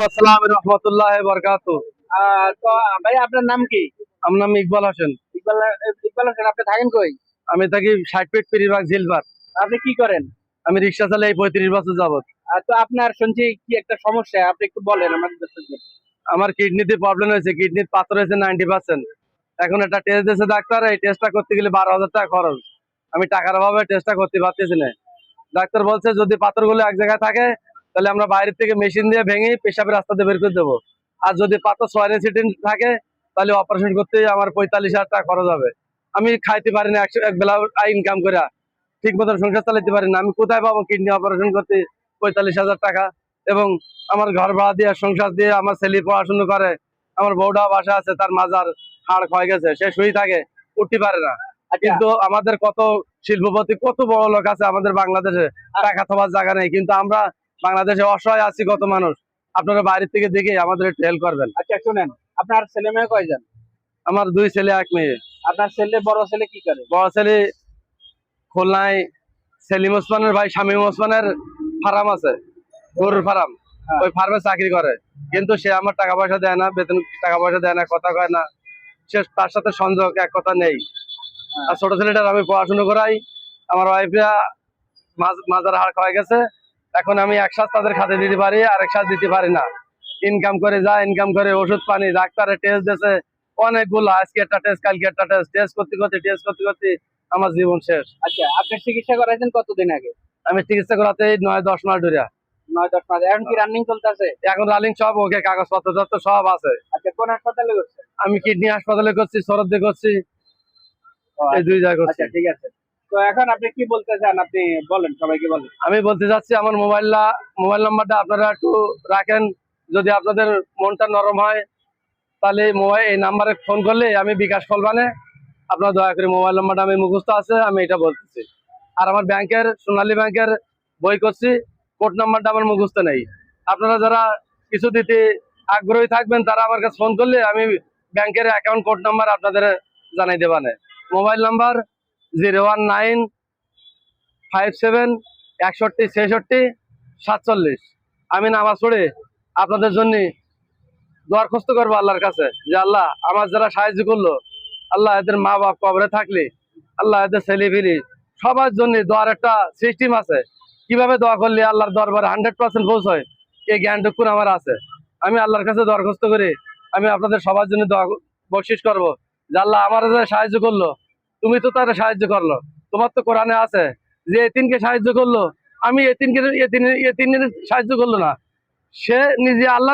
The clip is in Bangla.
আসসালাম রহমতুল্লাহ বরকাতু। তো ভাই আপনার নাম কি? আমার নাম ইকবাল হোসেন। ইকবাল। ইকবাল হোসেন, আপনি থাকেন কই? আমি থাকি 60 ফিট পিরিবাগ ঝিলপার। আপনি কি করেন? আমি রিক্সা চালাই 35 বছর যাবত। তো আপনার শুনছি কি একটা সমস্যা, আপনি একটু বলেন আমাদের শুনছি। আমার কিডনিতে প্রবলেম হয়েছে, কিডনির পাথর হয়েছে 90%। এখন একটা টেস্ট দিয়েছে ডাক্তার, এই টেস্টটা করতে গেলে 12,000 টাকা খরচ। আমি টাকার অভাবে টেস্টটা করতে পারতেছি না। ডাক্তার বলছে যদি পাথরগুলো এক জায়গায় থাকে তাহলে আমরা বাইরে থেকে মেশিন দিয়ে ভেঙে পেশাবের রাস্তাতে বের করে দেবো। আর যদি পাথর সয়েল সিটিং থাকে তাহলে অপারেশন করতে আমার 45,000 টাকা খরচ হবে। আমি খাইতে পারি না, এক বেলা ইনকাম করে ঠিক মতন সংসার চালাতে পারি না। আমি কোথায় পাবো কিডনি অপারেশন করতে 45,000 টাকা? এবং আমার ঘর ভাড়া দিয়ে সংসার দিয়ে আমার ছেলে পড়াশোনা করে, আমার বউটা বাসা আছে, তার মাজার হাড় ক্ষয় গেছে, সে শুয়ে থাকে, উঠতে পারে না। কিন্তু আমাদের কত শিল্পপতি, কত বড় লোক আছে আমাদের বাংলাদেশে, টাকা থবার জায়গা নেই, কিন্তু আমরা বাংলাদেশে অসহায় আছি কত মানুষ। আপনারা বাইরের থেকে দেখে আমাদের একটু হেল্প করবেন। আচ্ছা শুনেন, আপনার ছেলে মেয়ে কয়জন? আমার 2 ছেলে 1 মেয়ে। আপনার ছেলে, বড় ছেলে কি করে? বড় ছেলে খুলনায় সেলিম ওসমানের ভাই শামীম ওসমানের ফার্ম আছে, গরুর ফার্ম, ওই ফার্মে চাকরি করে। কিন্তু সে আমার টাকা পয়সা দেয় না, বেতন টাকা পয়সা দেয় না, কথা কয় না, সে তার সাথে সংযোগ এক কথা নেই। আর ছোট ছেলেটার আমি পড়াশোনা করাই। আমার ওয়াইফরা মাজার হাড় খাওয়া গেছে, এখন আমি এক সাথ তাদের খাতে দিতে পারি আর এক সাথ দিতে পারি না। ইনকাম করে ইনকাম করে ওষুধ পানি, ডাক্তারের টেস্ট দিয়েছে অনেকগুলো, আজকে একটা টেস্ট, কালকে একটা টেস্ট, টেস্ট করতে করতে আমার জীবন শেষ। আচ্ছা, আপনি চিকিৎসা করাইছেন কতদিন আগে? আমি চিকিৎসা করাতে 9-10 মাস ধরে। 9-10 মাস? এখন কি রানিং চলতেছে? এখন রানিং সব ওকে, কাগজপত্র সব আছে। আচ্ছা, কোন হাসপাতালে করছেন? আমি কিডনি হাসপাতালে করছি, সরদ্দে করছি, এই 2 জায়গায় করছি। আচ্ছা ঠিক আছে। তো এখন আপনি কি বলতে চান, আপনি বলেন, সবাইকে বলেন। আমি বলতে চাচ্ছি আমার মোবাইল নাম্বারটা আপনারা একটু রাখেন। যদি আপনাদের মনটা নরম হয় তাহলে এই নাম্বারে ফোন করলে আমি বিকাশ ফলবানে, আপনার দয়া করে মোবাইল নাম্বারটা আমি মুখস্থ আছে, আমি এটা বলতেছি। আর আমার ব্যাংকের, সোনালী ব্যাংকের বই করছি, কোড নাম্বারটা আমার মুখস্থ নেই। আপনারা যারা কিছু দিতে আগ্রহী থাকবেন তারা আমার কাছে ফোন করলে আমি ব্যাংকের অ্যাকাউন্ট কোড নাম্বার আপনাদের জানাই দেবানে। Mobile number 01957616647। আমি নামাজ পড়ে আপনাদের জন্য দরখাস্ত করবো আল্লাহর কাছে যে আল্লাহ আমার যারা সাহায্য করলো, আল্লাহ এদের মা বাপ কবরে থাকলে, আল্লাহ এদের ছেলে ফিলি সবার জন্য দোয়ার একটা সিস্টেম আছে। কিভাবে দোয়া করলে আল্লাহর দরবারে 100% পৌঁছয়, এই জ্ঞানটুকুন আমার আছে। আমি আল্লাহর কাছে দরখাস্ত করে আমি আপনাদের সবার জন্য দোয়া বকশিস করবো যে আল্লাহ আমার যারা সাহায্য করলো, তুমি তো তারা সাহায্য করলো। তোমার তো কোরআনে আছে যে এতিনকে সাহায্য করলো, আমি এতিনকে এতিনের সাহায্য করলো না, সে নিজে আল্লাহ